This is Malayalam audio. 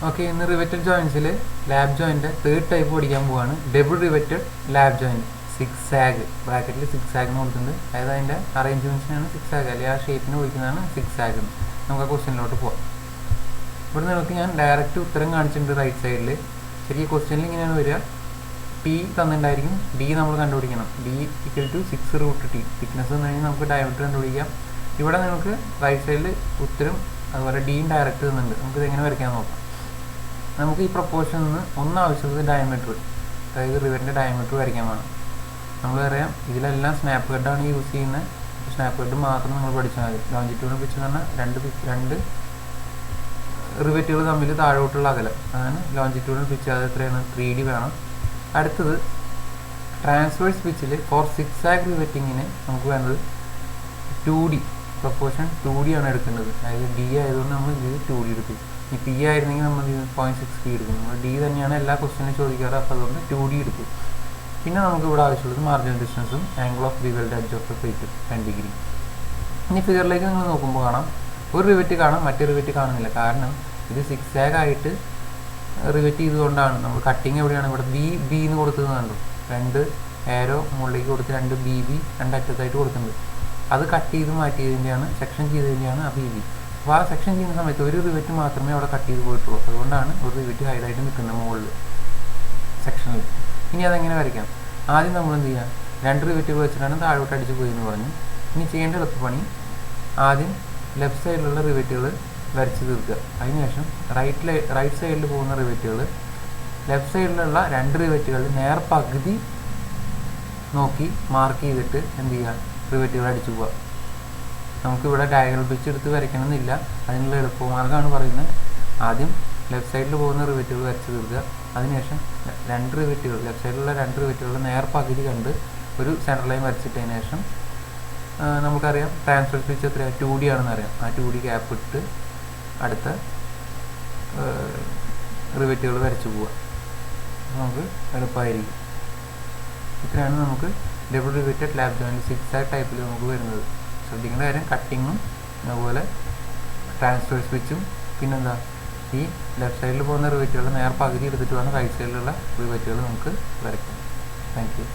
ഓക്കെ, ഇന്ന് റിവറ്റഡ് ജോയിൻസിൽ ലാബ് ജോയിൻ്റെ തേർഡ് ടൈപ്പ് പഠിക്കാൻ പോവാണ്. Double riveted lab joint, six zag ബ്രാക്കറ്റിൽ സിക്സ് സാഗ് എന്ന് കൊടുത്തിട്ടുണ്ട്. അതായത് അതിൻ്റെ അറേഞ്ച്മെൻറ്റ്സിനാണ് സിക്സ് സാഗ്, അല്ലെങ്കിൽ ആ ഷേപ്പിന് വിളിക്കുന്നതാണ് സിക്സ് സാഗ്. നമുക്ക് ആ ക്വസ്റ്റ്യനിലോട്ട് പോവാം. ഇവിടെ നിങ്ങൾക്ക് ഞാൻ ഡയറക്റ്റ് ഉത്തരം കാണിച്ചിട്ടുണ്ട് റൈറ്റ് സൈഡിൽ. ശരിക്കും ക്വസ്റ്റ്യനിൽ ഇങ്ങനെയാണ് വരിക. ടി തന്നിട്ടുണ്ടായിരിക്കും, ഡി നമ്മൾ കണ്ടുപിടിക്കണം. D equal to 6√t. Thickness എന്ന് കഴിഞ്ഞാൽ നമുക്ക് ഡയമീറ്റർ കണ്ടുപിടിക്കാം. ഇവിടെ നിങ്ങൾക്ക് റൈറ്റ് സൈഡിൽ ഉത്തരം അതുപോലെ ഡിയും ഡയറക്റ്റ് തന്നിട്ടുണ്ട്. നമുക്കിത് എങ്ങനെ വരയ്ക്കാൻ നോക്കാം. നമുക്ക് ഈ പ്രൊപ്പോർഷനിൽ നിന്ന് ഒന്നാവശ്യമുള്ളത് ഡയമീറ്റർ, അതായത് റിവറ്റിൻ്റെ ഡയമീറ്റർ വരയ്ക്കാൻ വേണം. നമ്മളറിയാം ഇതിലെല്ലാം സ്നാപ്പ് ഹെഡാണ് യൂസ് ചെയ്യുന്നത്. സ്നാപ്പ് ഹെഡ് മാത്രം നമ്മൾ പഠിച്ചാൽ മതി. ലോഞ്ചിറ്റ്യൂഡ് പിച്ച് എന്ന് പറഞ്ഞാൽ രണ്ട് റിവറ്റുകൾ തമ്മിൽ താഴോട്ടുള്ള അകലം, അതാണ് ലോഞ്ചിറ്റ്യൂഡൽ പിച്ച്. അത് എത്രയാണ്? 3D വേണം. അടുത്തത് ട്രാൻസ്വേഴ്സ് പിച്ചിൽ ഫോർ സിക്സ് സാഗ് റിവറ്റിങ്ങിന് നമുക്ക് വേണ്ടത് 2D പ്രൊപ്പോർഷൻ 2D ആണ് എടുക്കേണ്ടത്. അതായത് ഡി ആയതുകൊണ്ട് നമ്മൾ ഇത് 2D എടുക്കും. ഈ പി ആയിരുന്നെങ്കിൽ നമ്മൾ 0.6p എടുക്കും. നമ്മൾ ഡി തന്നെയാണ് എല്ലാ ക്വസ്റ്റ്യനും ചോദിക്കാറ്, അപ്പോൾ അതുകൊണ്ട് 2D എടുക്കും. പിന്നെ നമുക്ക് ഇവിടെ ആവശ്യമുള്ളത് മാർജിനൽ ഡിസ്റ്റൻസും angle of bevelled edge of the plate 10 degree. ഇനി ഫിഗറിലേക്ക് നിങ്ങൾ നോക്കുമ്പോൾ കാണാം, ഒരു റിവറ്റ് കാണാം, മറ്റൊരു റിവറ്റ് കാണുന്നില്ല. കാരണം ഇത് സിക്സ് സാഗ് ആയിട്ട് റിവറ്റ് ചെയ്തുകൊണ്ടാണ്. നമ്മൾ കട്ടിങ് എവിടെയാണ്? ഇവിടെ ബി എന്ന് കൊടുത്തത് കണ്ടു, രണ്ട് ഏരോ മുകളിലേക്ക് കൊടുത്ത് രണ്ട് ബി രണ്ടറ്റത്തായിട്ട് കൊടുക്കുന്നുണ്ട്. അത് കട്ട് ചെയ്ത് മാറ്റിയതിൻ്റെയാണ്, സെക്ഷൻ ചെയ്തതിൻ്റെയാണ് ആ ബി. അപ്പോൾ ആ സെക്ഷൻ ചെയ്യുന്ന സമയത്ത് ഒരു റിവറ്റ് മാത്രമേ അവിടെ കട്ട് ചെയ്ത് പോയിട്ടുള്ളൂ. അതുകൊണ്ടാണ് ഒരു റിവറ്റ് ഹൈഡായിട്ട് നിൽക്കുന്നത് മുകളിൽ സെക്ഷനിൽ. ഇനി അതെങ്ങനെ വരയ്ക്കാം? ആദ്യം നമ്മൾ എന്ത് ചെയ്യാം? രണ്ട് റിവറ്റുകൾ വെച്ചിട്ടാണ് താഴോട്ട് അടിച്ച് പോയി എന്ന് പറഞ്ഞു. ഇനി ചെയ്യേണ്ട എളുപ്പപ്പണി, ആദ്യം ലെഫ്റ്റ് സൈഡിലുള്ള റിവറ്റുകൾ വരച്ച് തീർക്കുക. അതിനുശേഷം റൈറ്റ് സൈഡിൽ പോകുന്ന റിവറ്റുകൾ ലെഫ്റ്റ് സൈഡിലുള്ള രണ്ട് റിവറ്റുകളിൽ നേർ പകുതി നോക്കി മാർക്ക് ചെയ്തിട്ട് എന്ത് ചെയ്യുക? റിവറ്റുകൾ അടിച്ചു പോവുക. നമുക്കിവിടെ ഡയഗണൽ പിച്ച് എടുത്ത് വരയ്ക്കണമെന്നില്ല, അതിനുള്ള എളുപ്പമാർഗ്ഗമാണ് പറയുന്നത്. ആദ്യം ലെഫ്റ്റ് സൈഡിൽ പോകുന്ന റിവറ്റുകൾ വരച്ച് തീർക്കുക. അതിനുശേഷം രണ്ട് റിവറ്റുകൾ, ലെഫ്റ്റ് സൈഡിലുള്ള രണ്ട് റിവറ്റുകൾ നേർ പകുതി കണ്ട് ഒരു സെൻട്രൽ ലൈൻ വരച്ചിട്ടതിന് ശേഷം നമുക്കറിയാം ട്രാൻസ്ഫർ പിച്ച് എത്രയാണ്? 2D ആണെന്ന് അറിയാം. ആ 2D ഗ്യാപ്പ് ഇട്ട് അടുത്ത റിവറ്റുകൾ വരച്ചു പോവുക. നമുക്ക് എളുപ്പമായിരിക്കും. ഇത്രയാണ് നമുക്ക് double riveted lab joint six zag ടൈപ്പിൽ നമുക്ക് വരുന്നത്. ശ്രദ്ധിക്കേണ്ട കാര്യം കട്ടിങ്ങും അതുപോലെ ട്രാൻസ്ഫേഴ്സ് പിച്ചും, പിന്നെന്താ ഈ ലെഫ്റ്റ് സൈഡിൽ പോകുന്ന റിവറ്റുകൾ നേർ പകുതി എടുത്തിട്ട് വേണം റൈറ്റ് സൈഡിലുള്ള റിവറ്റുകൾ നമുക്ക് വരയ്ക്കാം. Thank you.